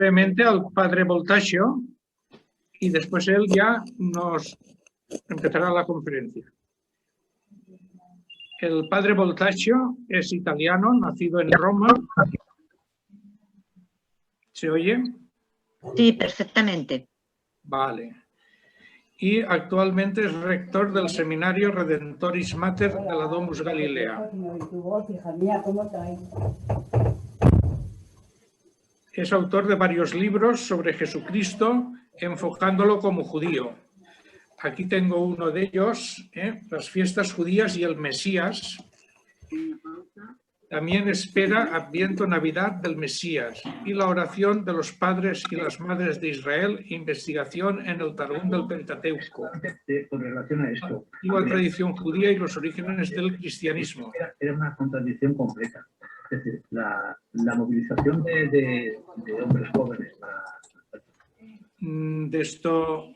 brevemente al padre Voltaggio y después él ya nos empezará la conferencia. El padre Voltaggio es italiano, nacido en Roma. ¿Se oye? Sí, perfectamente. Vale. Y actualmente es rector del seminario Redentoris Mater de la Domus Galilea. Es autor de varios libros sobre Jesucristo, enfocándolo como judío. Aquí tengo uno de ellos, Las fiestas judías y el Mesías. También espera Adviento, Navidad del Mesías y la oración de los padres y las madres de Israel, investigación en el Targum del Pentateuco. Con relación a esto. La tradición judía y los orígenes del cristianismo. Era una contradicción completa. Es decir, la movilización de hombres jóvenes para... De esto...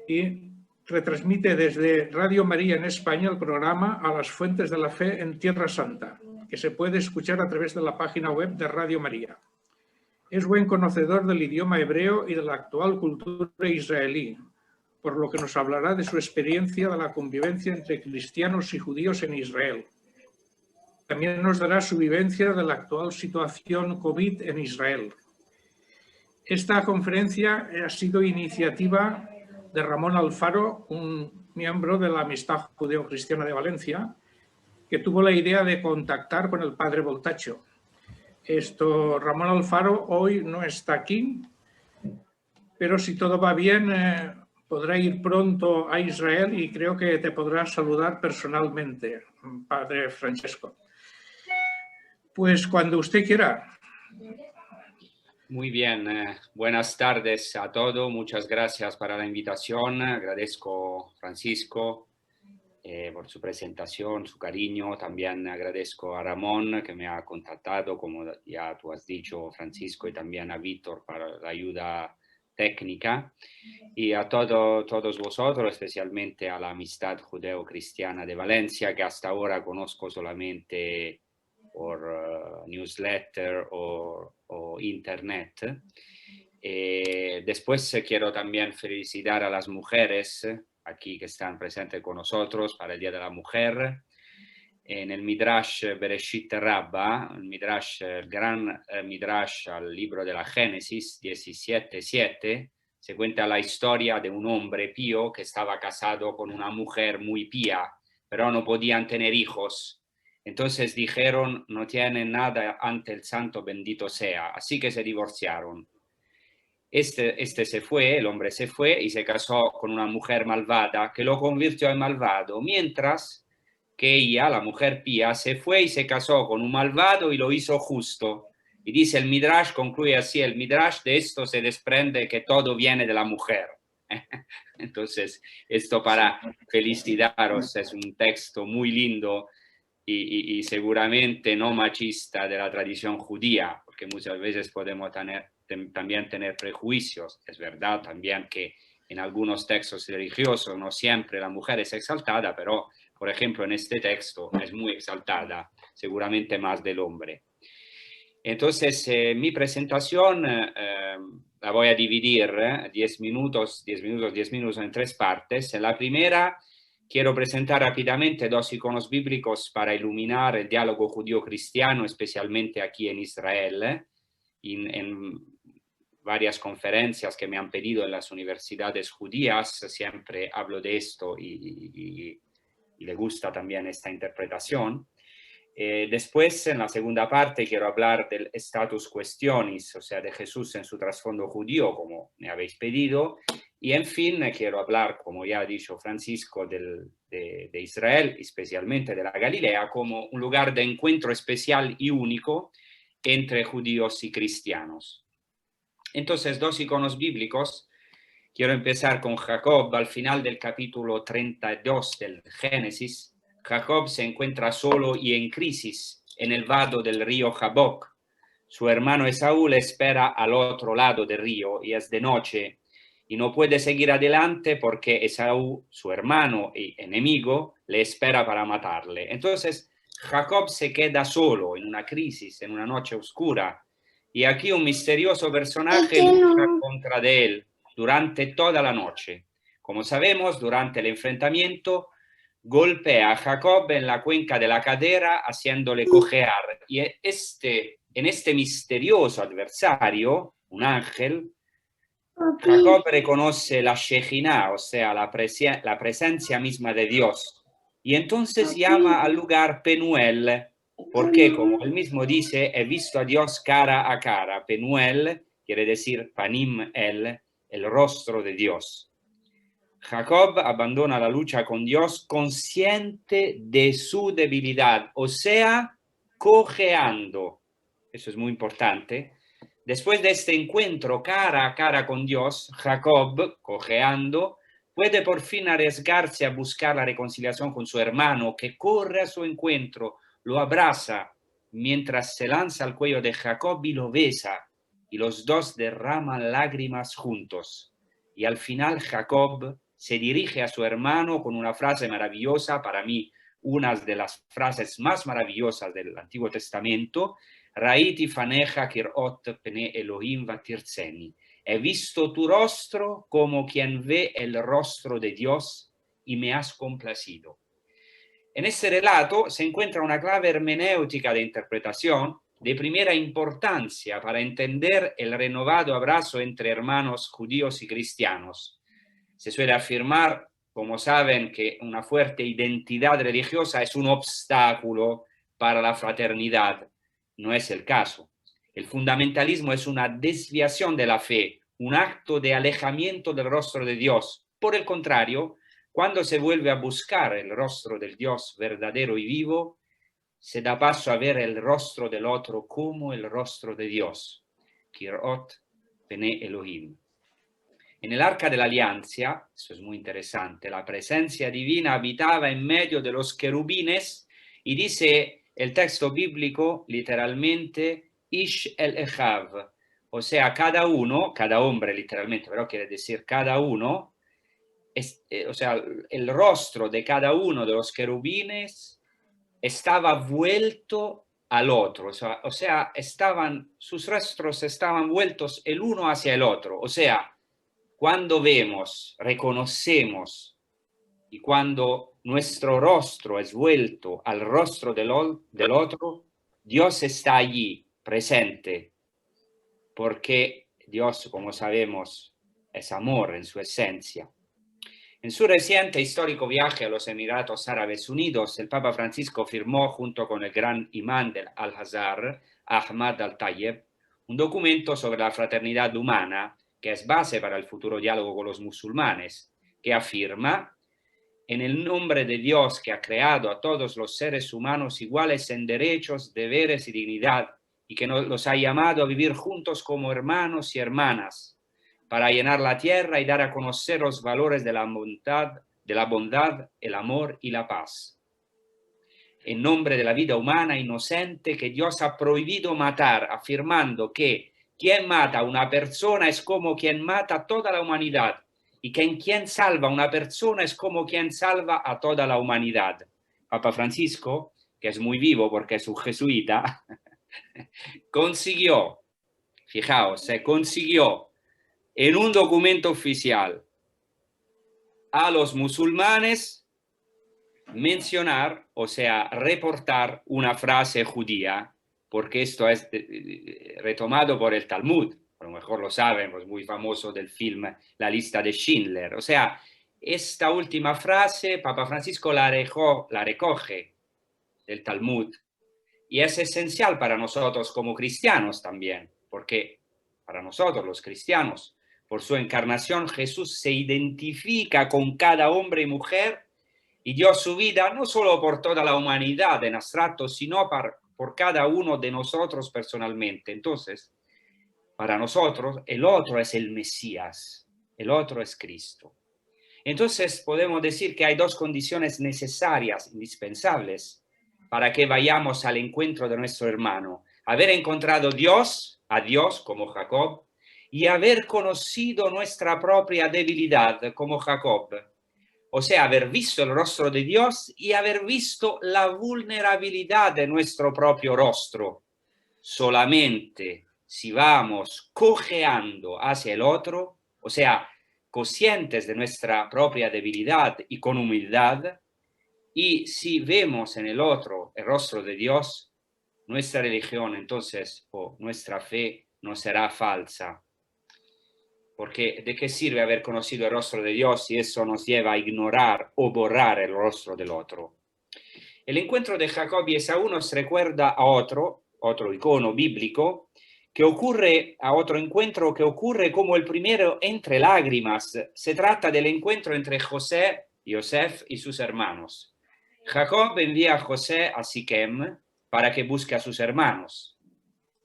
Y retransmite desde Radio María en España el programa A las Fuentes de la Fe en Tierra Santa, que se puede escuchar a través de la página web de Radio María. Es buen conocedor del idioma hebreo y de la actual cultura israelí, por lo que nos hablará de su experiencia de la convivencia entre cristianos y judíos en Israel. También nos dará su vivencia de la actual situación COVID en Israel. Esta conferencia ha sido iniciativa de Ramón Alfaro, un miembro de la Amistad Judeo-Cristiana de Valencia, que tuvo la idea de contactar con el padre Voltaggio. Ramón Alfaro hoy no está aquí, pero si todo va bien, podrá ir pronto a Israel y creo que te podrá saludar personalmente, padre Francesco. Pues cuando usted quiera. Muy bien, buenas tardes a todos, muchas gracias para la invitación, agradezco Francisco por su presentación, su cariño, también agradezco a Ramón que me ha contactado, como ya tú has dicho Francisco, y también a Víctor para la ayuda técnica, y a todos vosotros, especialmente a la Amistad Judeo-Cristiana de Valencia, que hasta ahora conozco solamente por newsletter o internet. Después quiero también felicitar a las mujeres aquí que están presentes con nosotros para el Día de la Mujer. En el Midrash Bereshit Rabba, el gran Midrash al libro de la Génesis 17:7, se cuenta la historia de un hombre pío que estaba casado con una mujer muy pía, pero no podían tener hijos. Entonces dijeron, no tienen nada ante el santo bendito sea, así que se divorciaron. El hombre se fue y se casó con una mujer malvada que lo convirtió en malvado, mientras que ella, la mujer pía, se fue y se casó con un malvado y lo hizo justo. Y dice el Midrash, concluye así el Midrash, de esto se desprende que todo viene de la mujer. Entonces, esto para felicitaros, es un texto muy lindo y seguramente no machista de la tradición judía, porque muchas veces podemos también tener prejuicios. Es verdad también que en algunos textos religiosos no siempre la mujer es exaltada, pero por ejemplo en este texto es muy exaltada, seguramente más del hombre. Entonces mi presentación la voy a dividir 10 minutos en tres partes. En la primera quiero presentar rápidamente dos iconos bíblicos para iluminar el diálogo judío-cristiano, especialmente aquí en Israel. En varias conferencias que me han pedido en las universidades judías, siempre hablo de esto y le gusta también esta interpretación. Después, en la segunda parte, quiero hablar del status questionis, o sea, de Jesús en su trasfondo judío, como me habéis pedido. Y en fin, quiero hablar, como ya ha dicho Francisco, de Israel, especialmente de la Galilea, como un lugar de encuentro especial y único entre judíos y cristianos. Entonces, dos iconos bíblicos. Quiero empezar con Jacob al final del capítulo 32 del Génesis. Jacob se encuentra solo y en crisis en el vado del río Jaboc. Su hermano Esaú le espera al otro lado del río y es de noche y no puede seguir adelante porque Esaú, su hermano y enemigo, le espera para matarle. Entonces Jacob se queda solo en una crisis, en una noche oscura. Y aquí un misterioso personaje lucha contra de él durante toda la noche. Como sabemos, durante el enfrentamiento, golpea a Jacob en la cuenca de la cadera, haciéndole cojear. Y en este misterioso adversario, un ángel, Jacob reconoce la Shejinah, o sea, la presencia misma de Dios. Y entonces llama al lugar Penuel, porque, como él mismo dice, he visto a Dios cara a cara. Penuel quiere decir Panim el rostro de Dios. Jacob abandona la lucha con Dios consciente de su debilidad, o sea, cojeando. Eso es muy importante. Después de este encuentro cara a cara con Dios, Jacob, cojeando, puede por fin arriesgarse a buscar la reconciliación con su hermano, que corre a su encuentro, lo abraza, mientras se lanza al cuello de Jacob y lo besa, y los dos derraman lágrimas juntos. Y al final Jacob se dirige a su hermano con una frase maravillosa, para mí una de las frases más maravillosas del Antiguo Testamento: Raiti faneja kirot pene Elohim vatirzeni. He visto tu rostro como quien ve el rostro de Dios y me has complacido. En este relato se encuentra una clave hermenéutica de interpretación de primera importancia para entender el renovado abrazo entre hermanos judíos y cristianos. Se suele afirmar, como saben, que una fuerte identidad religiosa es un obstáculo para la fraternidad. No es el caso. El fundamentalismo es una desviación de la fe, un acto de alejamiento del rostro de Dios. Por el contrario, cuando se vuelve a buscar el rostro del Dios verdadero y vivo, se da paso a ver el rostro del otro como el rostro de Dios. Kirot pene Elohim. En el Arca de la Alianza, eso es muy interesante, la presencia divina habitaba en medio de los querubines y dice el texto bíblico literalmente Ish el Echav, o sea, cada uno, cada hombre literalmente, pero quiere decir cada uno, o sea, el rostro de cada uno de los querubines estaba vuelto al otro, o sea, sus rostros estaban vueltos el uno hacia el otro, o sea, cuando vemos, reconocemos y cuando nuestro rostro es vuelto al rostro del otro, Dios está allí, presente, porque Dios, como sabemos, es amor en su esencia. En su reciente histórico viaje a los Emiratos Árabes Unidos, el Papa Francisco firmó junto con el gran imán del Al-Azhar, Ahmad Al-Tayeb, un documento sobre la fraternidad humana que es base para el futuro diálogo con los musulmanes, que afirma: en el nombre de Dios que ha creado a todos los seres humanos iguales en derechos, deberes y dignidad, y que los ha llamado a vivir juntos como hermanos y hermanas, para llenar la tierra y dar a conocer los valores de la bondad, el amor y la paz. En nombre de la vida humana inocente que Dios ha prohibido matar, afirmando que quien mata a una persona es como quien mata a toda la humanidad, y que quien salva a una persona es como quien salva a toda la humanidad. Papa Francisco, que es muy vivo porque es un jesuita, consiguió, fijaos, se consiguió en un documento oficial a los musulmanes mencionar, o sea, reportar una frase judía, porque esto es retomado por el Talmud, a lo mejor lo saben, es muy famoso del film La lista de Schindler. O sea, esta última frase Papa Francisco la recoge del Talmud y es esencial para nosotros como cristianos también, porque para nosotros los cristianos, por su encarnación, Jesús se identifica con cada hombre y mujer y dio su vida no solo por toda la humanidad en abstracto, sino por cada uno de nosotros personalmente. Entonces, para nosotros, el otro es el Mesías, el otro es Cristo. Entonces, podemos decir que hay dos condiciones necesarias, indispensables, para que vayamos al encuentro de nuestro hermano: haber encontrado a Dios como Jacob, y haber conocido nuestra propia debilidad como Jacob. O sea, haber visto el rostro de Dios y haber visto la vulnerabilidad de nuestro propio rostro. Solamente si vamos cojeando hacia el otro, o sea, conscientes de nuestra propia debilidad y con humildad, y si vemos en el otro el rostro de Dios, nuestra religión entonces, o nuestra fe, no será falsa. Porque ¿de qué sirve haber conocido el rostro de Dios si eso nos lleva a ignorar o borrar el rostro del otro? El encuentro de Jacob y Esaú nos recuerda a otro icono bíblico, que ocurre a otro encuentro que ocurre como el primero entre lágrimas. Se trata del encuentro entre Yosef y sus hermanos. Jacob envía a José a Siquem para que busque a sus hermanos.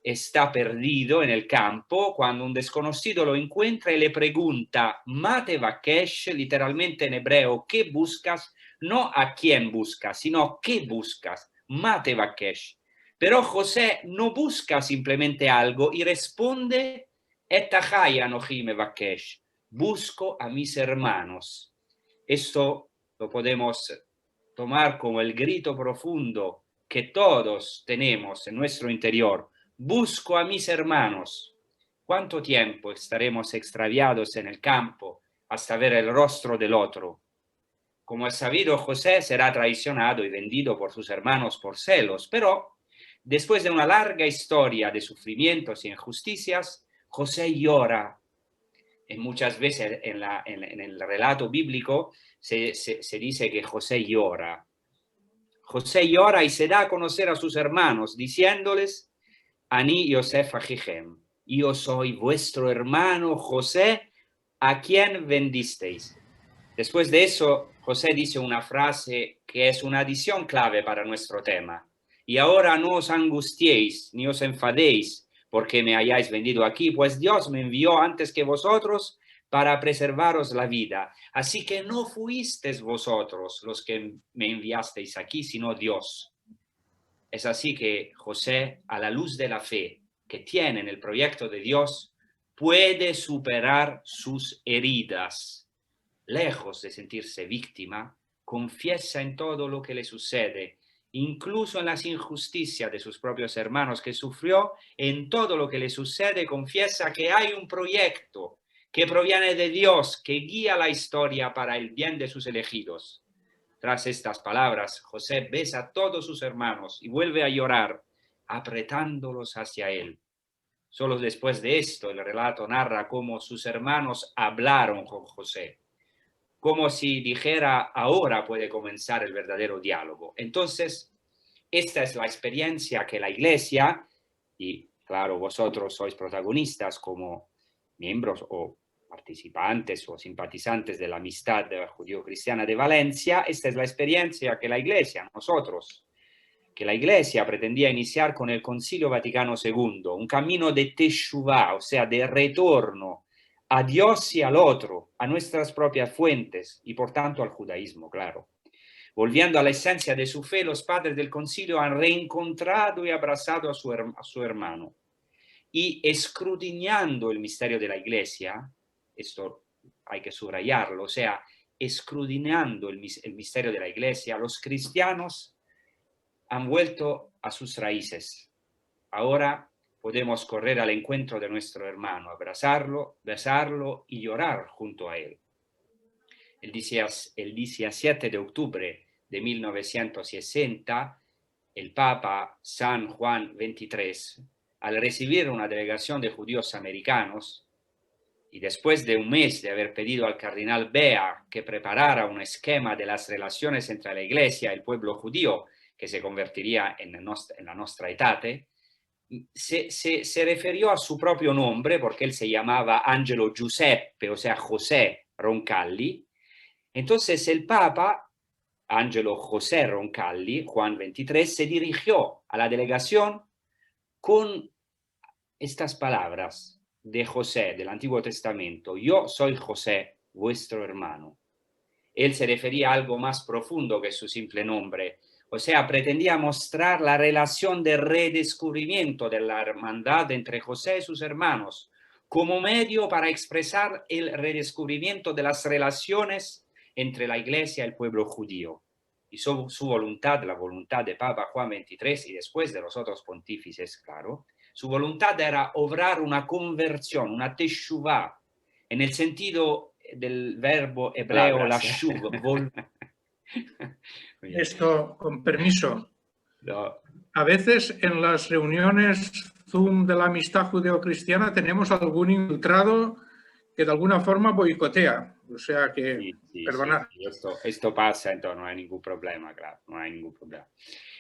Está perdido en el campo cuando un desconocido lo encuentra y le pregunta, Mate Vakesh, literalmente en hebreo, ¿qué buscas? No a quién buscas, sino ¿qué buscas? Mate Vakesh. Pero José no busca simplemente algo y responde, Etahai Anohi me Vakesh, busco a mis hermanos. Esto lo podemos tomar como el grito profundo que todos tenemos en nuestro interior. Busco a mis hermanos. ¿Cuánto tiempo estaremos extraviados en el campo hasta ver el rostro del otro? Como es sabido, José será traicionado y vendido por sus hermanos por celos, pero después de una larga historia de sufrimientos y injusticias, José llora. Y muchas veces en el relato bíblico se dice que José llora. José llora y se da a conocer a sus hermanos, diciéndoles, Ani Yosef Achichem, yo soy vuestro hermano José, a quien vendisteis. Después de eso, José dice una frase que es una adición clave para nuestro tema. Y ahora no os angustiéis, ni os enfadéis, porque me hayáis vendido aquí, pues Dios me envió antes que vosotros para preservaros la vida. Así que no fuisteis vosotros los que me enviasteis aquí, sino Dios. Es así que José, a la luz de la fe que tiene en el proyecto de Dios, puede superar sus heridas. Lejos de sentirse víctima, confiesa en todo lo que le sucede, incluso en las injusticias de sus propios hermanos que sufrió. En todo lo que le sucede, confiesa que hay un proyecto que proviene de Dios, que guía la historia para el bien de sus elegidos. Tras estas palabras, José besa a todos sus hermanos y vuelve a llorar, apretándolos hacia él. Solo después de esto, el relato narra cómo sus hermanos hablaron con José, como si dijera, ahora puede comenzar el verdadero diálogo. Entonces, esta es la experiencia que la Iglesia, y claro, vosotros sois protagonistas como miembros o participantes o simpatizantes de la amistad judío-cristiana de Valencia, esta es la experiencia que la Iglesia, nosotros, que la Iglesia pretendía iniciar con el Concilio Vaticano II, un camino de teshuvá, o sea, de retorno a Dios y al otro, a nuestras propias fuentes y por tanto al judaísmo, claro. Volviendo a la esencia de su fe, los padres del concilio han reencontrado y abrazado a su hermano. Y escudriñando el misterio de la Iglesia, esto hay que subrayarlo, o sea, escudriñando el misterio de la Iglesia, los cristianos han vuelto a sus raíces. Ahora podemos correr al encuentro de nuestro hermano, abrazarlo, besarlo y llorar junto a él. El 17 de octubre de 1960, el Papa San Juan XXIII, al recibir una delegación de judíos americanos, y después de un mes de haber pedido al cardenal Bea que preparara un esquema de las relaciones entre la Iglesia y el pueblo judío, que se convertiría en la nostra etate, se refirió a su propio nombre, porque él se llamaba Angelo Giuseppe, o sea, José Roncalli. Entonces el Papa, Angelo José Roncalli, Juan XXIII, se dirigió a la delegación con estas palabras de José del Antiguo Testamento: yo soy José, vuestro hermano. Él se refería a algo más profundo que su simple nombre, o sea, pretendía mostrar la relación de redescubrimiento de la hermandad entre José y sus hermanos, como medio para expresar el redescubrimiento de las relaciones entre la Iglesia y el pueblo judío. Y su voluntad, la voluntad de Papa Juan XXIII y después de los otros pontífices, claro, Su voluntad era obrar una conversión, una teshuvá, en el sentido del verbo hebreo lashuv. Esto, con permiso. No. A veces en las reuniones Zoom de la amistad judeocristiana tenemos algún infiltrado que de alguna forma boicotea. O sea que, perdonad. Sí. Esto pasa, entonces no hay ningún problema, claro, no hay ningún problema.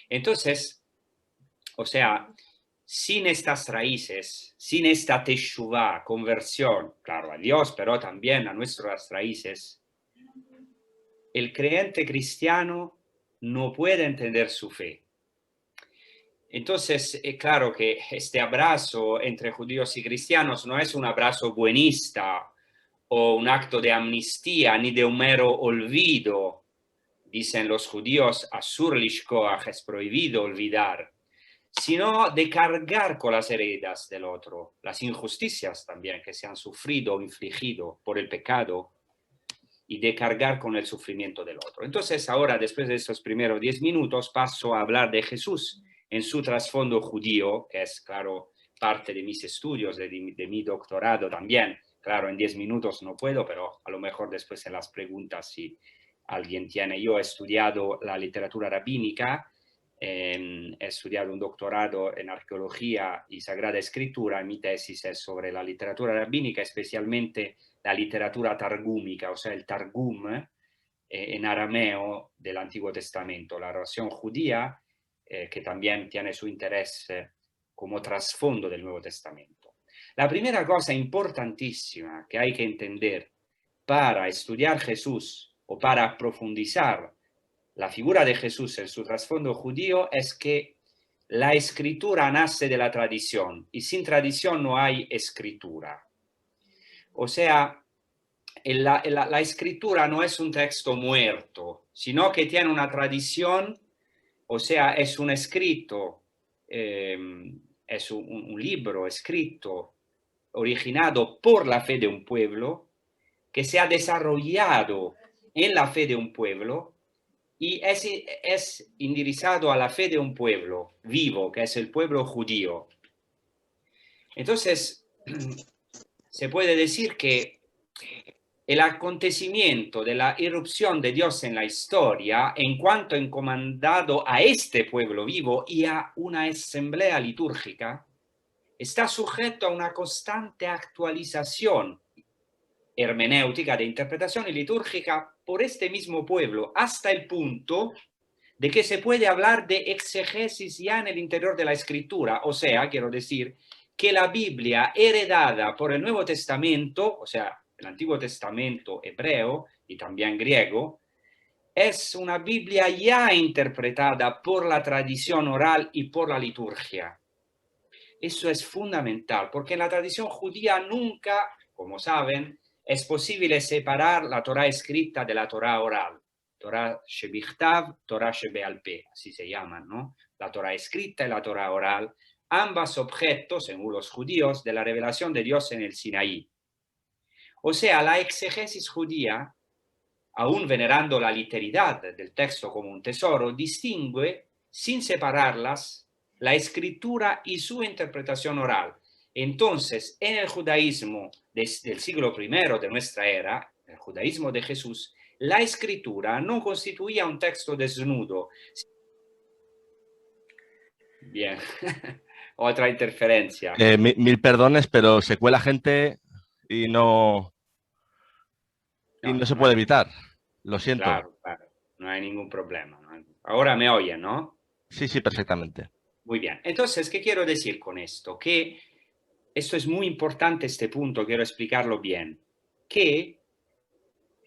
Entonces, o sea, sin estas raíces, sin esta teshuvá, conversión, claro, a Dios, pero también a nuestras raíces, el creyente cristiano no puede entender su fe. Entonces, es claro que este abrazo entre judíos y cristianos no es un abrazo buenista o un acto de amnistía ni de un mero olvido. Dicen los judíos, asur lishkoach, es prohibido olvidar, sino de cargar con las heridas del otro, las injusticias también que se han sufrido o infligido por el pecado, y de cargar con el sufrimiento del otro. Entonces, ahora, después de estos primeros 10 minutos, paso a hablar de Jesús en su trasfondo judío, que es, claro, parte de mis estudios, de mi doctorado también. Claro, en 10 minutos no puedo, pero a lo mejor después en las preguntas, si alguien tiene. Yo he estudiado la literatura rabínica, he estudiado un doctorado en arqueología y sagrada escritura. Mi tesis es sobre la literatura rabínica, especialmente la literatura targúmica, o sea, el Targum en arameo del Antiguo Testamento, la oración judía, que también tiene su interés como trasfondo del Nuevo Testamento. La primera cosa importantísima que hay que entender para estudiar Jesús o para profundizar la figura de Jesús en su trasfondo judío es que la escritura nace de la tradición y sin tradición no hay escritura. O sea, la escritura no es un texto muerto, sino que tiene una tradición, o sea, es un escrito, es un libro escrito, originado por la fe de un pueblo, que se ha desarrollado en la fe de un pueblo y es indirizado a la fe de un pueblo vivo, que es el pueblo judío. Entonces, se puede decir que el acontecimiento de la irrupción de Dios en la historia, en cuanto encomendado a este pueblo vivo y a una asamblea litúrgica, está sujeto a una constante actualización hermenéutica de interpretación y litúrgica por este mismo pueblo, hasta el punto de que se puede hablar de exegesis ya en el interior de la escritura. O sea, quiero decir que la Biblia heredada por el Nuevo Testamento, o sea, el Antiguo Testamento hebreo y también griego, es una Biblia ya interpretada por la tradición oral y por la liturgia. Eso es fundamental, porque en la tradición judía nunca, como saben, es posible separar la Torá escrita de la Torá oral. Torá shebichtav, Torá shebeal peh, así se llaman, ¿no? La Torá escrita y la Torá oral, ambas objetos, según los judíos, de la revelación de Dios en el Sinaí. O sea, la exegesis judía, aún venerando la literidad del texto como un tesoro, distingue, sin separarlas, la escritura y su interpretación oral. Entonces, en el judaísmo desde el siglo I de nuestra era, el judaísmo de Jesús, la escritura no constituía un texto desnudo. Bien, otra interferencia. Mil perdones, pero se cuela gente y no se puede evitar. Lo siento. Claro, no hay ningún problema, ¿no? Ahora me oyen, ¿no? Sí, perfectamente. Muy bien. Entonces, ¿qué quiero decir con esto? Que esto es muy importante, este punto, quiero explicarlo bien, que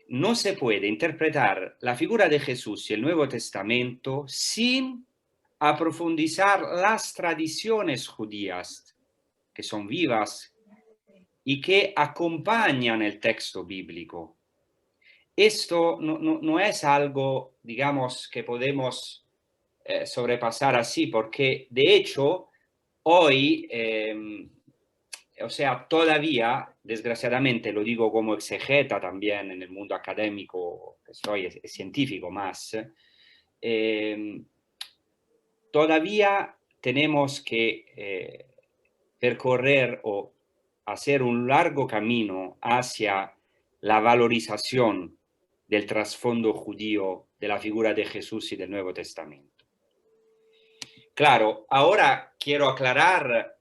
no se puede interpretar la figura de Jesús y el Nuevo Testamento sin aprofundizar las tradiciones judías que son vivas y que acompañan el texto bíblico. Esto no es algo, digamos, que podemos sobrepasar así, porque de hecho hoy, o sea, todavía, desgraciadamente, lo digo como exegeta también en el mundo académico, que soy científico más, todavía tenemos que percorrer o hacer un largo camino hacia la valorización del trasfondo judío de la figura de Jesús y del Nuevo Testamento. Claro, ahora quiero aclarar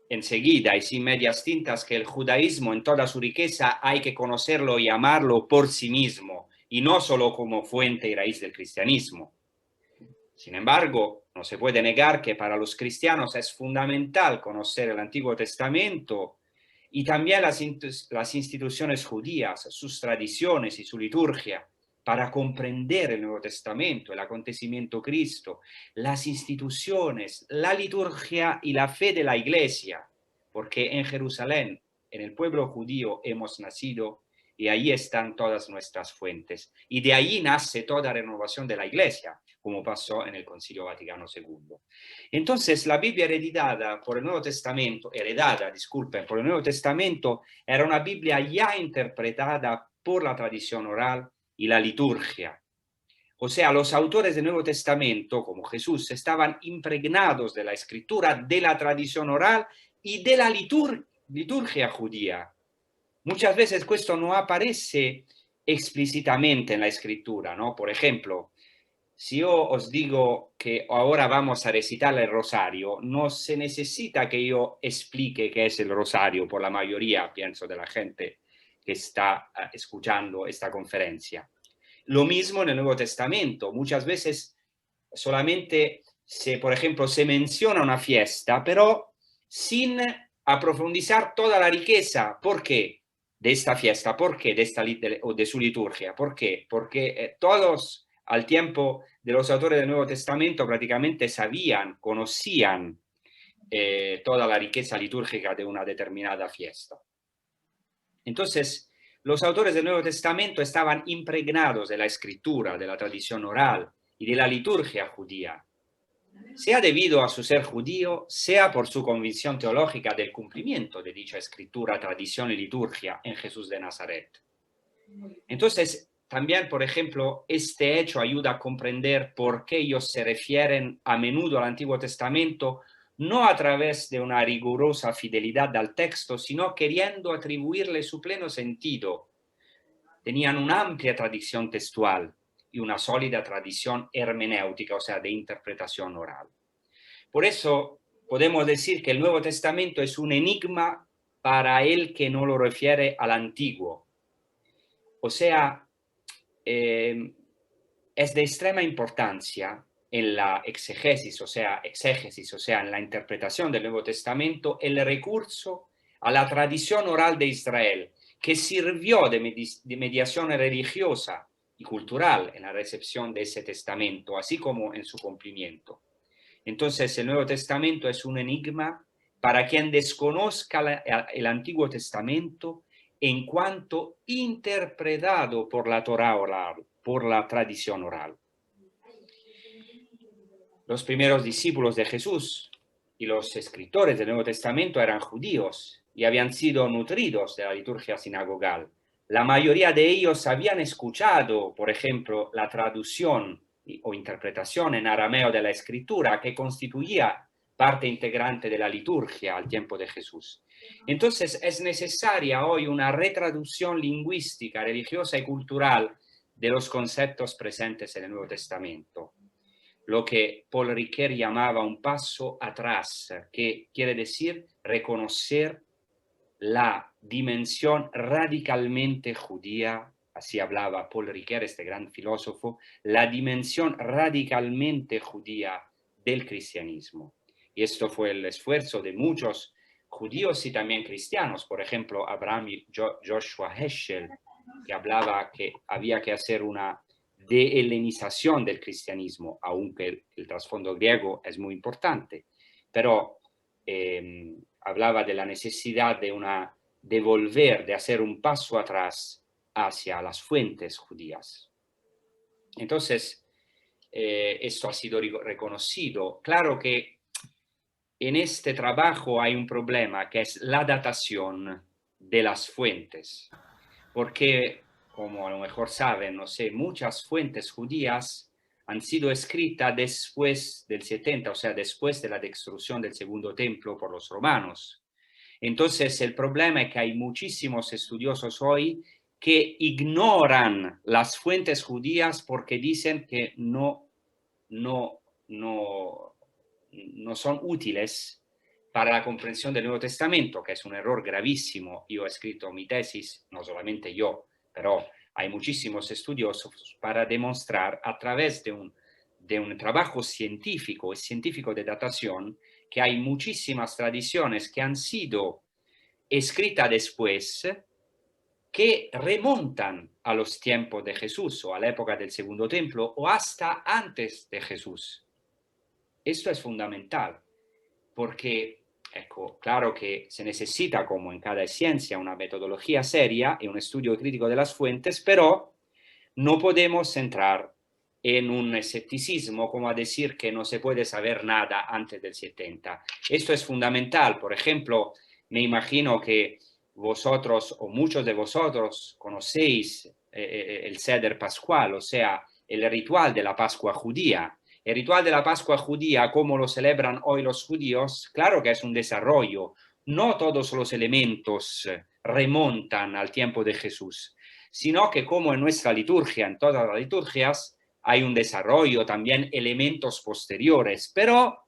enseguida y sin medias tintas que el judaísmo en toda su riqueza hay que conocerlo y amarlo por sí mismo y no solo como fuente y raíz del cristianismo. Sin embargo, no se puede negar que para los cristianos es fundamental conocer el Antiguo Testamento y también las instituciones judías, sus tradiciones y su liturgia, para comprender el Nuevo Testamento, el acontecimiento Cristo, las instituciones, la liturgia y la fe de la Iglesia, porque en Jerusalén, en el pueblo judío, hemos nacido y ahí están todas nuestras fuentes. Y de ahí nace toda renovación de la Iglesia, como pasó en el Concilio Vaticano II. Entonces, la Biblia heredada por el Nuevo Testamento, por el Nuevo Testamento, era una Biblia ya interpretada por la tradición oral y la liturgia. O sea, los autores del Nuevo Testamento, como Jesús, estaban impregnados de la escritura, de la tradición oral y de la liturgia judía. Muchas veces esto no aparece explícitamente en la escritura, ¿no? Por ejemplo, si yo os digo que ahora vamos a recitar el rosario, no se necesita que yo explique qué es el rosario por la mayoría, pienso, de la gente que está escuchando esta conferencia. Lo mismo en el Nuevo Testamento. Muchas veces solamente, por ejemplo, se menciona una fiesta, pero sin aprofundizar toda la riqueza. ¿Por qué? De esta fiesta, ¿por qué? De su liturgia. ¿Por qué? Porque todos al tiempo de los autores del Nuevo Testamento prácticamente conocían toda la riqueza litúrgica de una determinada fiesta. Entonces, los autores del Nuevo Testamento estaban impregnados de la escritura, de la tradición oral y de la liturgia judía, sea debido a su ser judío, sea por su convicción teológica del cumplimiento de dicha escritura, tradición y liturgia en Jesús de Nazaret. Entonces, también, por ejemplo, este hecho ayuda a comprender por qué ellos se refieren a menudo al Antiguo Testamento, no a través de una rigurosa fidelidad al texto, sino queriendo atribuirle su pleno sentido. Tenían una amplia tradición textual y una sólida tradición hermenéutica, o sea, de interpretación oral. Por eso podemos decir que el Nuevo Testamento es un enigma para el que no lo refiere al Antiguo. O sea, es de extrema importancia en la exégesis, o sea, en la interpretación del Nuevo Testamento, el recurso a la tradición oral de Israel, que sirvió de mediación religiosa y cultural en la recepción de ese testamento, así como en su cumplimiento. Entonces, el Nuevo Testamento es un enigma para quien desconozca el Antiguo Testamento en cuanto interpretado por la Torá oral, por la tradición oral. Los primeros discípulos de Jesús y los escritores del Nuevo Testamento eran judíos y habían sido nutridos de la liturgia sinagogal. La mayoría de ellos habían escuchado, por ejemplo, la traducción o interpretación en arameo de la escritura, que constituía parte integrante de la liturgia al tiempo de Jesús. Entonces es necesaria hoy una retraducción lingüística, religiosa y cultural de los conceptos presentes en el Nuevo Testamento, lo que Paul Ricoeur llamaba un paso atrás, que quiere decir reconocer la dimensión radicalmente judía, así hablaba Paul Ricoeur, este gran filósofo, la dimensión radicalmente judía del cristianismo. Y esto fue el esfuerzo de muchos judíos y también cristianos, por ejemplo, Abraham y Joshua Heschel, que hablaba que había que hacer una de-helenización del cristianismo, aunque el trasfondo griego es muy importante, pero hablaba de la necesidad de volver, de hacer un paso atrás hacia las fuentes judías. Entonces, esto ha sido reconocido. Claro que en este trabajo hay un problema, que es la datación de las fuentes, porque, como a lo mejor saben, no sé, muchas fuentes judías han sido escritas después del 70, o sea, después de la destrucción del segundo templo por los romanos. Entonces, el problema es que hay muchísimos estudiosos hoy que ignoran las fuentes judías porque dicen que no son útiles para la comprensión del Nuevo Testamento, que es un error gravísimo. Yo he escrito mi tesis, no solamente yo, pero hay muchísimos estudiosos para demostrar a través de un trabajo científico de datación que hay muchísimas tradiciones que han sido escritas después que remontan a los tiempos de Jesús o a la época del Segundo Templo o hasta antes de Jesús. Esto es fundamental porque, claro que se necesita, como en cada ciencia, una metodología seria y un estudio crítico de las fuentes, pero no podemos entrar en un escepticismo como a decir que no se puede saber nada antes del 70. Esto es fundamental. Por ejemplo, me imagino que vosotros o muchos de vosotros conocéis el Seder Pascual, o sea, el ritual de la Pascua judía. El ritual de la Pascua judía, como lo celebran hoy los judíos, claro que es un desarrollo. No todos los elementos remontan al tiempo de Jesús, sino que como en nuestra liturgia, en todas las liturgias, hay un desarrollo, también elementos posteriores. Pero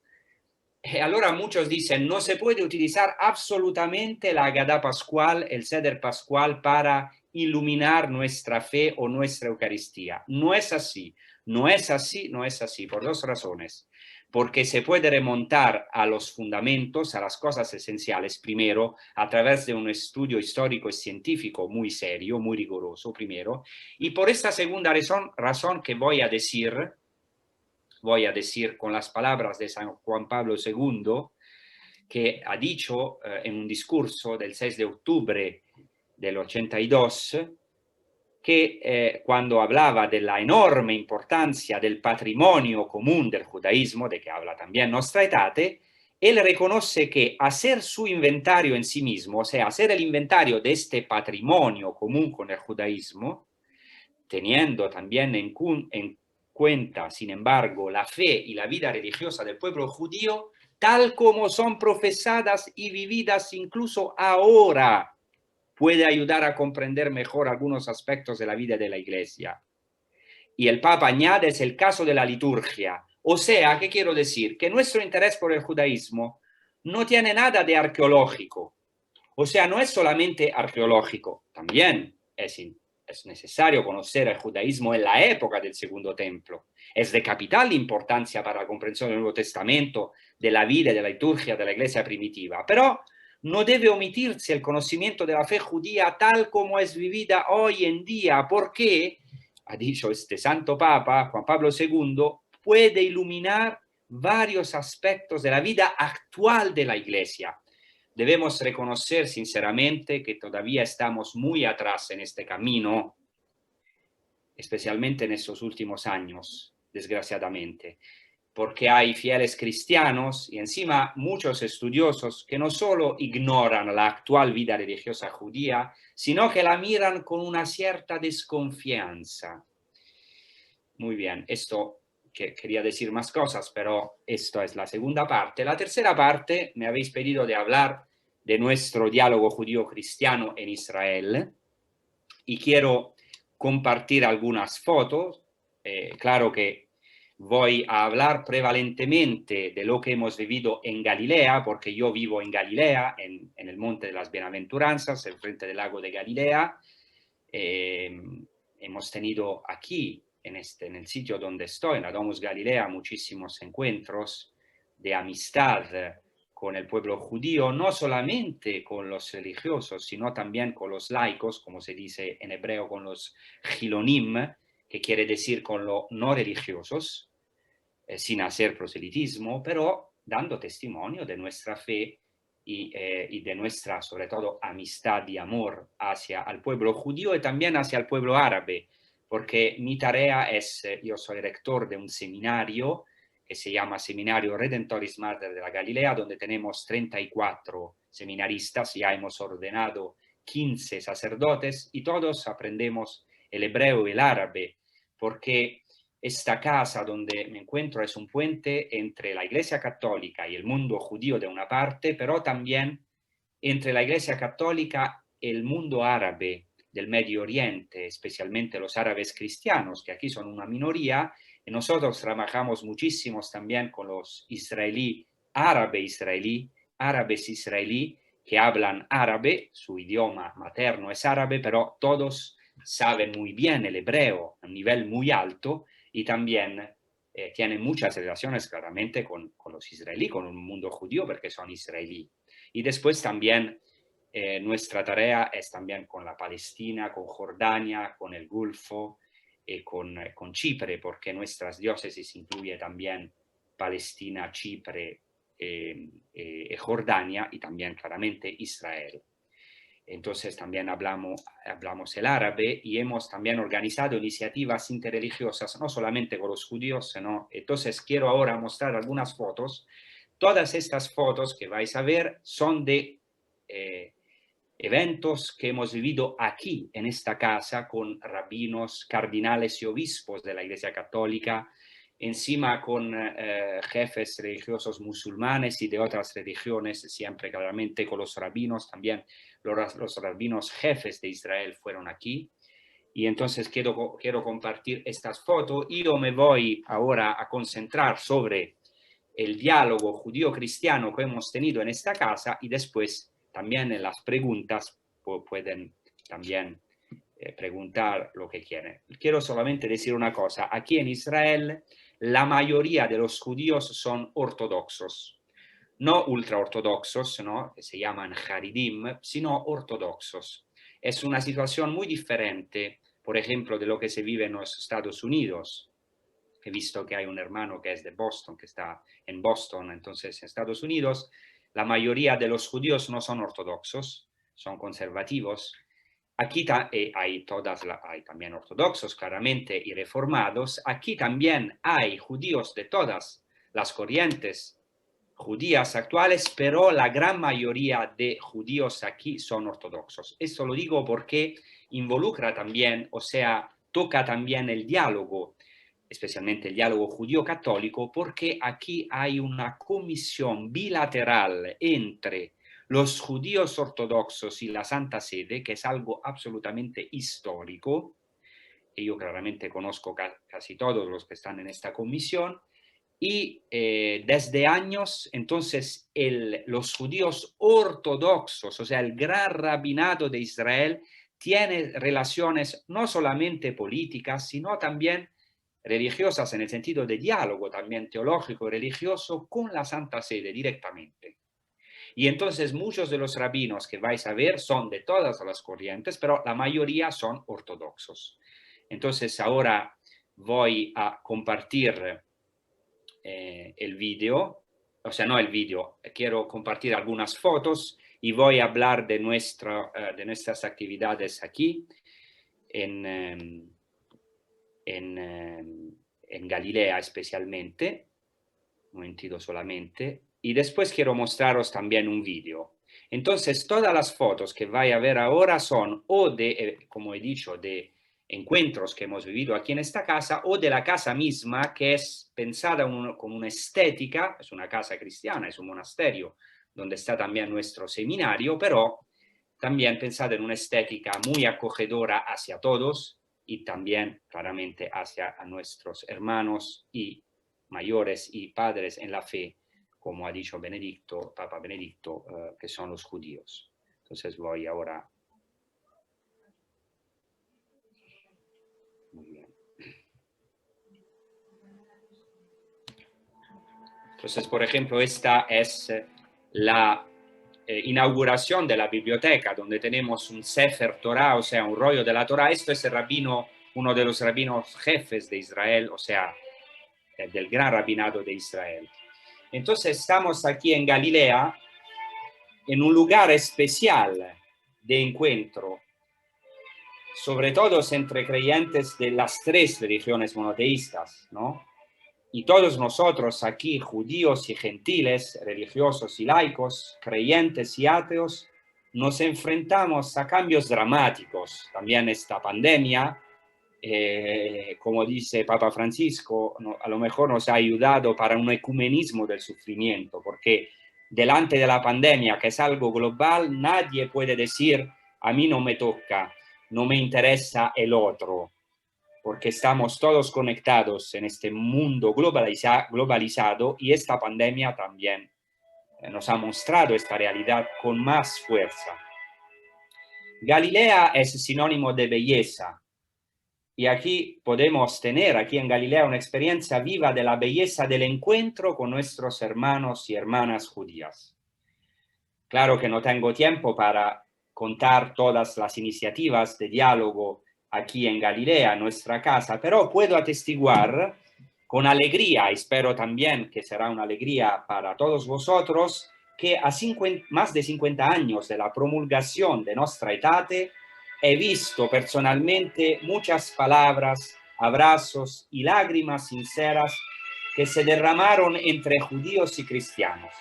ahora muchos dicen, no se puede utilizar absolutamente la Agadá Pascual, el Seder Pascual, para iluminar nuestra fe o nuestra Eucaristía. No es así. No es así, no es así, por dos razones. Porque se puede remontar a los fundamentos, a las cosas esenciales, primero, a través de un estudio histórico y científico muy serio, muy riguroso, primero. Y por esta segunda razón que voy a decir con las palabras de San Juan Pablo II, que ha dicho en un discurso del 6 de octubre del 82, que cuando hablaba de la enorme importancia del patrimonio común del judaísmo, de que habla también Nostra Aetate, él reconoce que hacer su inventario en sí mismo, o sea, hacer el inventario de este patrimonio común con el judaísmo, teniendo también en cuenta, sin embargo, la fe y la vida religiosa del pueblo judío, tal como son profesadas y vividas incluso ahora, puede ayudar a comprender mejor algunos aspectos de la vida de la Iglesia. Y el Papa añade, es el caso de la liturgia. O sea, ¿qué quiero decir? Que nuestro interés por el judaísmo no tiene nada de arqueológico. O sea, no es solamente arqueológico, también es necesario conocer el judaísmo en la época del Segundo Templo. Es de capital importancia para la comprensión del Nuevo Testamento, de la vida y de la liturgia de la Iglesia primitiva. Pero no debe omitirse el conocimiento de la fe judía tal como es vivida hoy en día, porque, ha dicho este Santo Papa, Juan Pablo II, puede iluminar varios aspectos de la vida actual de la Iglesia. Debemos reconocer sinceramente que todavía estamos muy atrás en este camino, especialmente en estos últimos años, desgraciadamente, porque hay fieles cristianos y encima muchos estudiosos que no solo ignoran la actual vida religiosa judía, sino que la miran con una cierta desconfianza. Muy bien, esto que quería decir más cosas, pero esto es la segunda parte. La tercera parte, me habéis pedido de hablar de nuestro diálogo judío-cristiano en Israel y quiero compartir algunas fotos. Claro que voy a hablar prevalentemente de lo que hemos vivido en Galilea, porque yo vivo en Galilea, en el Monte de las Bienaventuranzas, enfrente del lago de Galilea. Hemos tenido aquí, en el sitio donde estoy, en la Domus Galilea, muchísimos encuentros de amistad con el pueblo judío, no solamente con los religiosos, sino también con los laicos, como se dice en hebreo, con los gilonim, que quiere decir con los no religiosos, sin hacer proselitismo, pero dando testimonio de nuestra fe y de nuestra, sobre todo, amistad y amor hacia el pueblo judío y también hacia el pueblo árabe, porque mi tarea es, yo soy rector de un seminario que se llama Seminario Redentoris Mater de la Galilea, donde tenemos 34 seminaristas, ya hemos ordenado 15 sacerdotes y todos aprendemos el hebreo y el árabe, porque esta casa donde me encuentro es un puente entre la Iglesia Católica y el mundo judío de una parte, pero también entre la Iglesia Católica y el mundo árabe del Medio Oriente, especialmente los árabes cristianos, que aquí son una minoría, y nosotros trabajamos muchísimo también con los árabes israelí, que hablan árabe, su idioma materno es árabe, pero todos saben muy bien el hebreo a un nivel muy alto y también tienen muchas relaciones claramente con los israelíes, con el mundo judío, porque son israelíes. Y después también nuestra tarea es también con la Palestina, con Jordania, con el Golfo, con Chipre, porque nuestras diócesis incluye también Palestina, Chipre, Jordania y también claramente Israel. Entonces también hablamos el árabe y hemos también organizado iniciativas interreligiosas, no solamente con los judíos, sino, entonces quiero ahora mostrar algunas fotos. Todas estas fotos que vais a ver son de eventos que hemos vivido aquí en esta casa con rabinos, cardinales y obispos de la Iglesia Católica, encima con jefes religiosos musulmanes y de otras religiones, siempre claramente con los rabinos, también los rabinos jefes de Israel fueron aquí. Y entonces quiero compartir estas fotos y yo me voy ahora a concentrar sobre el diálogo judío-cristiano que hemos tenido en esta casa y después también en las preguntas pueden también preguntar lo que quieren. Quiero solamente decir una cosa, aquí en Israel la mayoría de los judíos son ortodoxos, no ultraortodoxos, ¿no? Que se llaman Haridim, sino ortodoxos. Es una situación muy diferente, por ejemplo, de lo que se vive en los Estados Unidos. He visto que hay un hermano que es de Boston, que está en Boston, entonces en Estados Unidos, la mayoría de los judíos no son ortodoxos, son conservativos. Aquí hay también ortodoxos, claramente, y reformados. Aquí también hay judíos de todas las corrientes judías actuales, pero la gran mayoría de judíos aquí son ortodoxos. Esto lo digo porque involucra también, o sea, toca también el diálogo, especialmente el diálogo judío-católico, porque aquí hay una comisión bilateral entre los judíos ortodoxos y la Santa Sede, que es algo absolutamente histórico, y yo claramente conozco casi todos los que están en esta comisión, y desde años, entonces, los judíos ortodoxos, o sea, el gran rabinato de Israel, tiene relaciones no solamente políticas, sino también religiosas en el sentido de diálogo, también teológico y religioso, con la Santa Sede directamente. Y entonces muchos de los rabinos que vais a ver son de todas las corrientes, pero la mayoría son ortodoxos. Entonces ahora voy a compartir el vídeo, o sea, no el vídeo, quiero compartir algunas fotos y voy a hablar de nuestras actividades aquí en Galilea especialmente, un momentito solamente, y después quiero mostraros también un vídeo. Entonces, todas las fotos que vais a ver ahora son o de, como he dicho, de encuentros que hemos vivido aquí en esta casa o de la casa misma, que es pensada con una estética, es una casa cristiana, es un monasterio, donde está también nuestro seminario, pero también pensada en una estética muy acogedora hacia todos y también claramente hacia a nuestros hermanos y mayores y padres en la fe, como ha dicho Benedicto, Papa Benedicto, que son los judíos. Entonces voy ahora. Muy bien. Entonces, por ejemplo, esta es la inauguración de la biblioteca, donde tenemos un Sefer Torah, o sea, un rollo de la Torah. Esto es el rabino, uno de los rabinos jefes de Israel, o sea, del gran rabinado de Israel. Entonces estamos aquí en Galilea, en un lugar especial de encuentro, sobre todo entre creyentes de las tres religiones monoteístas, ¿no? Y todos nosotros aquí, judíos y gentiles, religiosos y laicos, creyentes y ateos, nos enfrentamos a cambios dramáticos. También esta pandemia como dice Papa Francisco, a lo mejor nos ha ayudado para un ecumenismo del sufrimiento, porque delante de la pandemia, que es algo global, nadie puede decir, a mí no me toca, no me interesa el otro, porque estamos todos conectados en este mundo globalizado y esta pandemia también nos ha mostrado esta realidad con más fuerza. Galilea es sinónimo de belleza. Y aquí podemos tener, aquí en Galilea, una experiencia viva de la belleza del encuentro con nuestros hermanos y hermanas judías. Claro que no tengo tiempo para contar todas las iniciativas de diálogo aquí en Galilea, en nuestra casa, pero puedo atestiguar con alegría, espero también que será una alegría para todos vosotros, que a más de 50 años de la promulgación de Nostra Aetate, he visto personalmente muchas palabras, abrazos y lágrimas sinceras que se derramaron entre judíos y cristianos.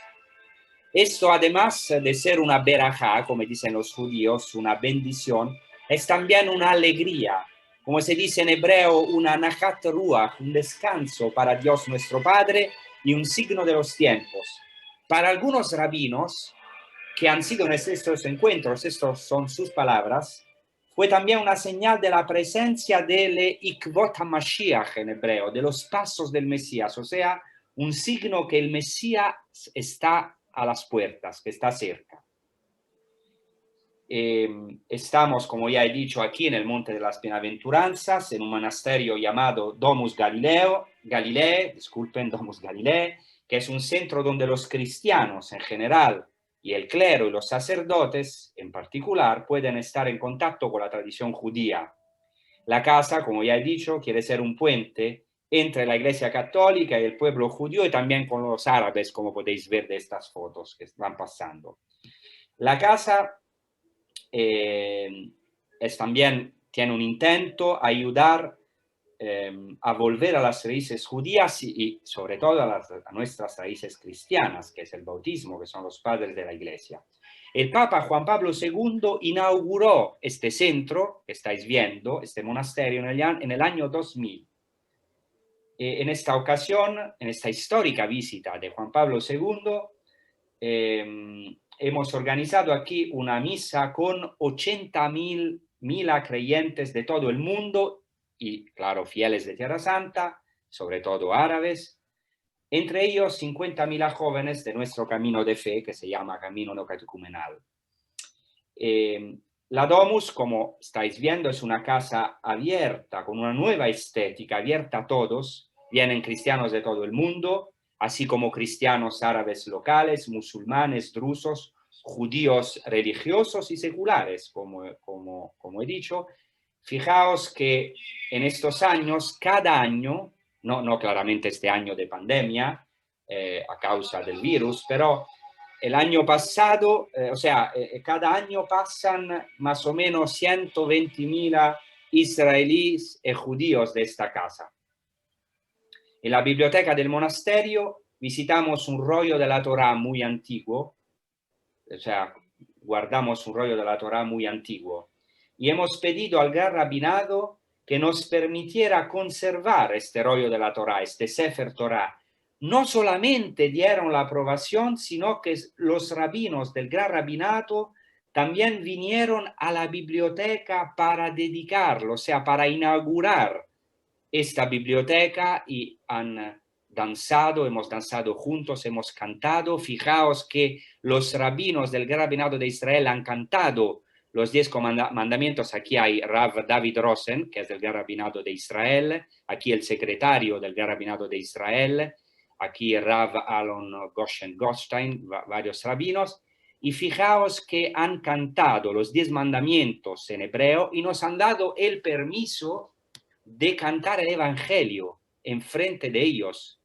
Esto, además de ser una berajá, como dicen los judíos, una bendición, es también una alegría, como se dice en hebreo, una nachat ruach, un descanso para Dios nuestro Padre y un signo de los tiempos. Para algunos rabinos que han sido en estos encuentros, estas son sus palabras, fue también una señal de la presencia del Ikvot HaMashiach en hebreo, de los pasos del Mesías, o sea, un signo que el Mesías está a las puertas, que está cerca. Estamos, como ya he dicho, aquí en el Monte de las Bienaventuranzas, en un monasterio llamado Domus Galilee, Domus Galilee, que es un centro donde los cristianos en general y el clero y los sacerdotes en particular pueden estar en contacto con la tradición judía. La casa, como ya he dicho, quiere ser un puente entre la Iglesia Católica y el pueblo judío y también con los árabes, como podéis ver de estas fotos que van pasando. La casa también tiene un intento ayudar a volver a las raíces judías y sobre todo a nuestras raíces cristianas, que es el bautismo, que son los padres de la Iglesia. El Papa Juan Pablo II inauguró este centro que estáis viendo, este monasterio, en el año 2000. En esta ocasión, en esta histórica visita de Juan Pablo II, hemos organizado aquí una misa con 80.000 creyentes de todo el mundo y, claro, fieles de Tierra Santa, sobre todo árabes, entre ellos 50.000 jóvenes de nuestro camino de fe, que se llama Camino Neocatecumenal. La Domus, como estáis viendo, es una casa abierta, con una nueva estética, abierta a todos. Vienen cristianos de todo el mundo, así como cristianos árabes locales, musulmanes, drusos, judíos religiosos y seculares, como he dicho. Fijaos que en estos años, cada año, no claramente este año de pandemia, a causa del virus, pero el año pasado, cada año pasan más o menos 120.000 israelíes y judíos de esta casa. En la biblioteca del monasterio visitamos un rollo de la Torá muy antiguo, o sea, guardamos un rollo de la Torá muy antiguo y hemos pedido al Gran Rabinado que nos permitiera conservar este rollo de la Torá, este Sefer Torá. No solamente dieron la aprobación, sino que los rabinos del Gran Rabinato también vinieron a la biblioteca para dedicarlo, o sea, para inaugurar esta biblioteca y hemos danzado juntos, hemos cantado. Fijaos que los rabinos del Gran Rabinato de Israel han cantado los 10 mandamientos. Aquí hay Rav David Rosen, que es del Gran Rabinato de Israel, aquí el secretario del Gran Rabinato de Israel, aquí Rav Alon Goshen Goldstein, varios rabinos, y fijaos que han cantado los 10 mandamientos en hebreo y nos han dado el permiso de cantar el Evangelio en frente de ellos,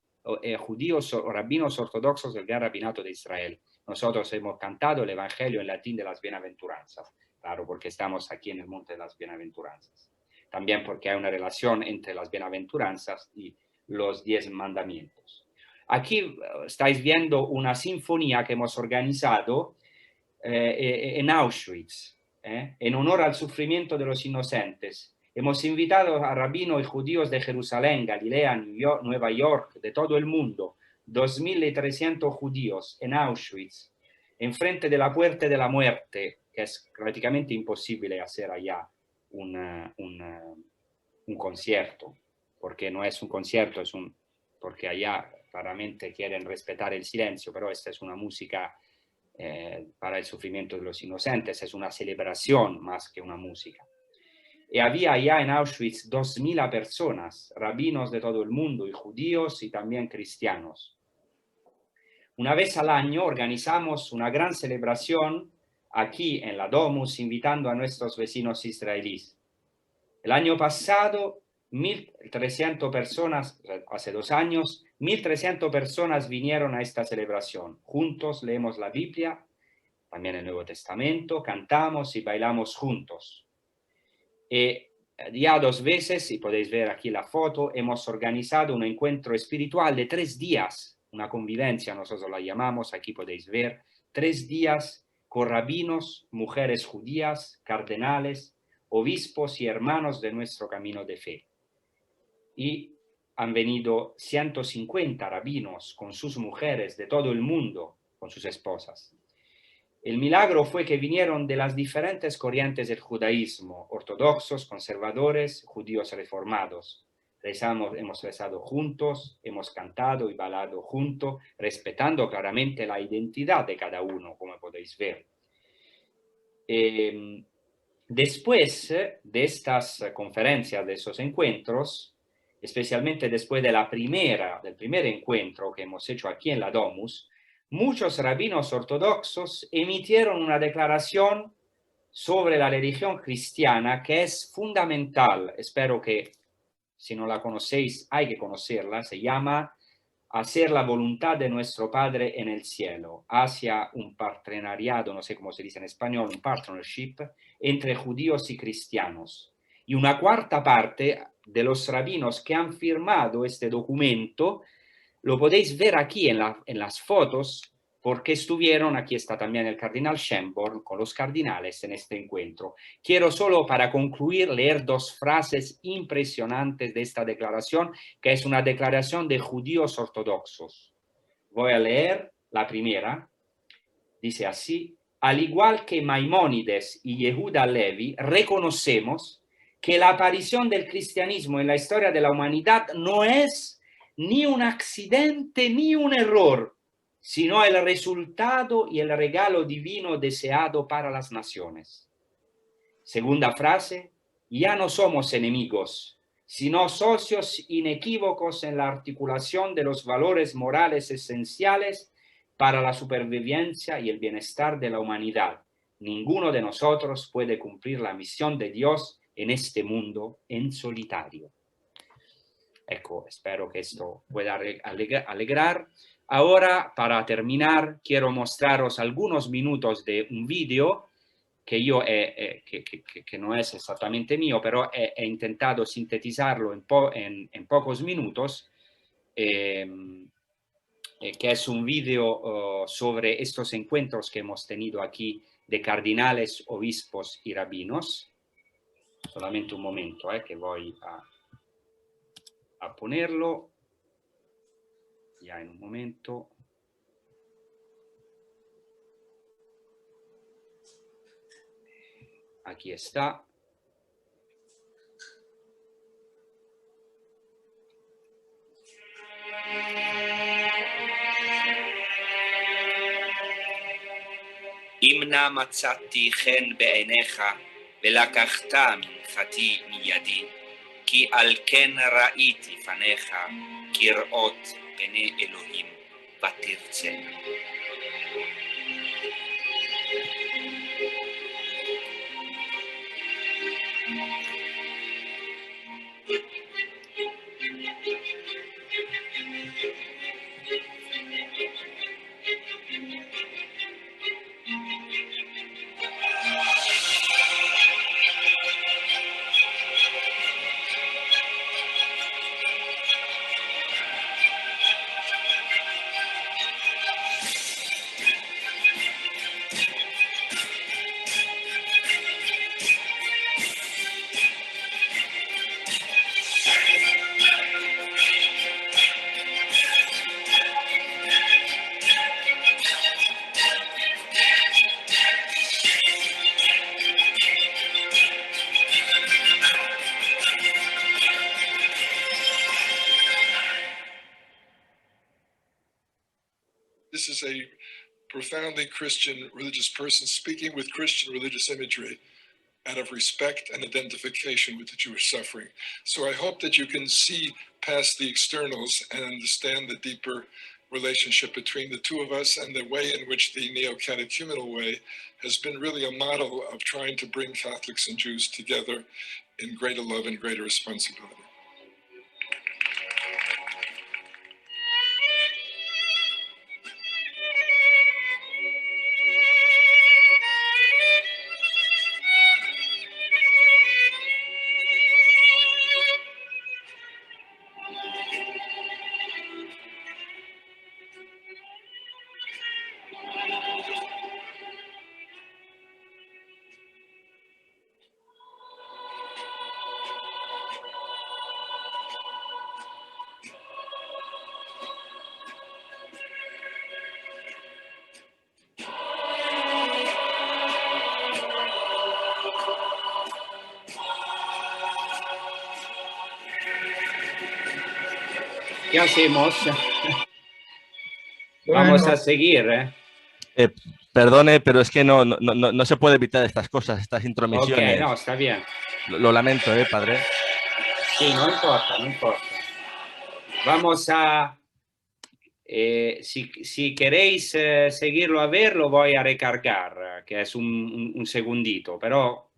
judíos o rabinos ortodoxos del Gran Rabinato de Israel. Nosotros hemos cantado el Evangelio en latín de las Bienaventuranzas, claro, porque estamos aquí en el Monte de las Bienaventuranzas. También porque hay una relación entre las Bienaventuranzas y los 10 mandamientos. Aquí estáis viendo una sinfonía que hemos organizado en Auschwitz, en honor al sufrimiento de los inocentes. Hemos invitado a rabinos y judíos de Jerusalén, Galilea, Nueva York, de todo el mundo, 2.300 judíos en Auschwitz, enfrente de la puerta de la muerte, que es prácticamente imposible hacer allá un concierto, porque no es un concierto, porque allá claramente quieren respetar el silencio, pero esta es una música para el sufrimiento de los inocentes, es una celebración más que una música. Y había allá en Auschwitz 2.000 personas, rabinos de todo el mundo, y judíos y también cristianos. Una vez al año organizamos una gran celebración aquí en la Domus, invitando a nuestros vecinos israelíes. El año pasado, 1.300 personas, hace 2 años, 1.300 personas vinieron a esta celebración. Juntos leemos la Biblia, también el Nuevo Testamento, cantamos y bailamos juntos. Ya 2 veces, si podéis ver aquí la foto, hemos organizado un encuentro espiritual de 3 días, una convivencia, nosotros la llamamos, aquí podéis ver, 3 días con rabinos, mujeres judías, cardenales, obispos y hermanos de nuestro camino de fe. Y han venido 150 rabinos con sus mujeres de todo el mundo, con sus esposas. El milagro fue que vinieron de las diferentes corrientes del judaísmo, ortodoxos, conservadores, judíos reformados. Hemos rezado juntos, hemos cantado y bailado juntos, respetando claramente la identidad de cada uno, como podéis ver. Después de estas conferencias, de esos encuentros, especialmente después de del primer encuentro que hemos hecho aquí en la Domus, muchos rabinos ortodoxos emitieron una declaración sobre la religión cristiana que es fundamental. Espero que si no la conocéis, hay que conocerla. Se llama hacer la voluntad de nuestro Padre en el cielo, hacia un partenariado, no sé cómo se dice en español, un partnership entre judíos y cristianos. Y una cuarta parte de los rabinos que han firmado este documento, lo podéis ver aquí en las fotos, porque estuvieron, aquí está también el cardenal Schönborn con los cardinales en este encuentro. Quiero solo para concluir leer 2 frases impresionantes de esta declaración, que es una declaración de judíos ortodoxos. Voy a leer la primera. Dice así: al igual que Maimónides y Yehuda Levi, reconocemos que la aparición del cristianismo en la historia de la humanidad no es ni un accidente ni un error, sino el resultado y el regalo divino deseado para las naciones. Segunda frase: ya no somos enemigos, sino socios inequívocos en la articulación de los valores morales esenciales para la supervivencia y el bienestar de la humanidad. Ninguno de nosotros puede cumplir la misión de Dios en este mundo en solitario. Ecco, espero que esto pueda alegrar. Ahora, para terminar, quiero mostraros algunos minutos de un vídeo que yo que no es exactamente mío, pero he intentado sintetizarlo en pocos minutos, que es un vídeo sobre estos encuentros que hemos tenido aquí de cardinales, obispos y rabinos. Solamente un momento, que voy a ponerlo. Ya en un momento. Aquí está. Imna matzati chen be'enecha velakachta minchati miyadi ki al ken ra'iti fanecha kirot pene Elohim vatirtze. a profoundly Christian religious person speaking with Christian religious imagery out of respect and identification with the Jewish suffering. So I hope that you can see past the externals and understand the deeper relationship between the two of us and the way in which the neo-catechumenal way has been really a model of trying to bring Catholics and Jews together in greater love and greater responsibility. ¿Qué hacemos? Bueno. Vamos a seguir, ¿eh? Perdone, pero es que no se puede evitar estas cosas, estas intromisiones. Ok, no, está bien. Lo lamento, padre. Sí, no importa, no importa. Vamos a... si queréis seguirlo a ver, lo voy a recargar, que es un segundito, pero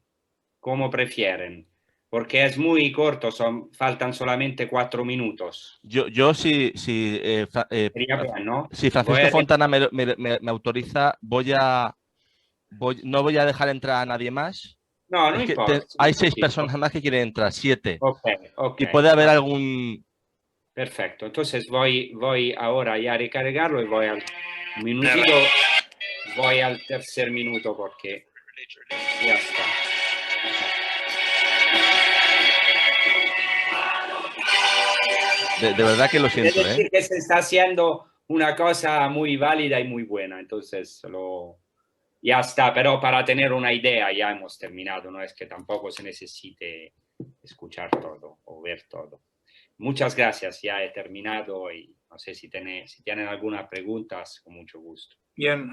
como prefieren, porque es muy corto, faltan solamente 4 minutos. Yo si Sería bien, ¿no? si Francisco Fontana me autoriza, no voy a dejar entrar a nadie más. No, no importa. Hay 6 personas más que quieren entrar, 7. Ok. Y puede haber algún... Perfecto, entonces voy ahora ya a recargarlo y voy al minutito, voy al tercer minuto porque ya está. De verdad que lo siento, Es decir, que se está haciendo una cosa muy válida y muy buena, entonces ya está, pero para tener una idea ya hemos terminado, no es que tampoco se necesite escuchar todo o ver todo. Muchas gracias, ya he terminado y no sé si tienen algunas preguntas, con mucho gusto. Bien,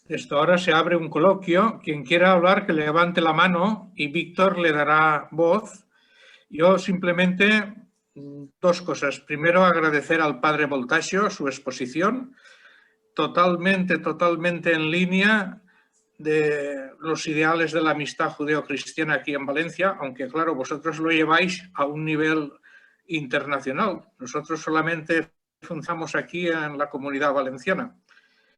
desde ahora se abre un coloquio. Quien quiera hablar que levante la mano y Víctor le dará voz. Yo simplemente 2 cosas. Primero, agradecer al padre Voltasio su exposición, totalmente en línea de los ideales de la amistad judeo-cristiana aquí en Valencia, aunque claro, vosotros lo lleváis a un nivel internacional. Nosotros solamente funcionamos aquí en la Comunidad Valenciana.